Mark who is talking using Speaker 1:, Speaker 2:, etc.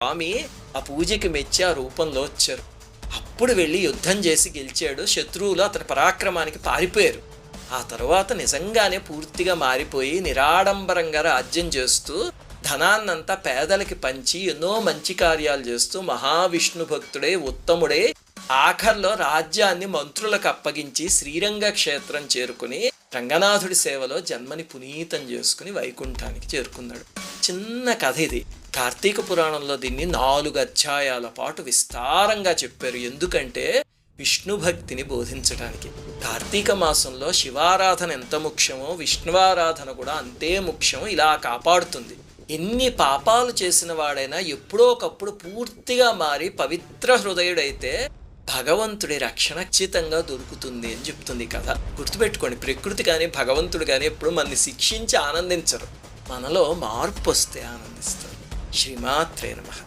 Speaker 1: స్వామి ఆ పూజకి మెచ్చి ఆ రూపంలో వచ్చారు. అప్పుడు వెళ్ళి యుద్ధం చేసి గెలిచాడు. శత్రువులు అతని పరాక్రమానికి పారిపోయారు. ఆ తరువాత నిజంగానే పూర్తిగా మారిపోయి నిరాడంబరంగా రాజ్యం చేస్తూ ధనాన్నంతా పేదలకి పంచి ఎన్నో మంచి కార్యాలు చేస్తూ మహావిష్ణు భక్తుడే ఉత్తముడే ఆఖర్లో రాజ్యాన్ని మంత్రులకు అప్పగించి శ్రీరంగ క్షేత్రం చేరుకుని రంగనాథుడి సేవలో జన్మని పునీతం చేసుకుని వైకుంఠానికి చేరుకున్నాడు. చిన్న కథ ఇది. కార్తీక పురాణంలో దీన్ని 4 అధ్యాయాల పాటు విస్తారంగా చెప్పారు. ఎందుకంటే విష్ణు భక్తిని బోధించడానికి. కార్తీక మాసంలో శివారాధన ఎంత ముఖ్యమో విష్ణువారాధన కూడా అంతే ముఖ్యం. ఇలా కాపాడుతుంది. ఎన్ని పాపాలు చేసిన వాడైనా ఎప్పుడోకప్పుడు పూర్తిగా మారి పవిత్ర హృదయుడైతే భగవంతుడి రక్షణ ఖచ్చితంగా దొరుకుతుంది అని చెప్తుంది కథ. గుర్తుపెట్టుకోండి, ప్రకృతి కానీ భగవంతుడు కానీ ఎప్పుడు మనని శిక్షించి ఆనందించరు. మనలో మార్పు వస్తే ఆనందిస్తారు. శ్రీమాత్రే నమః.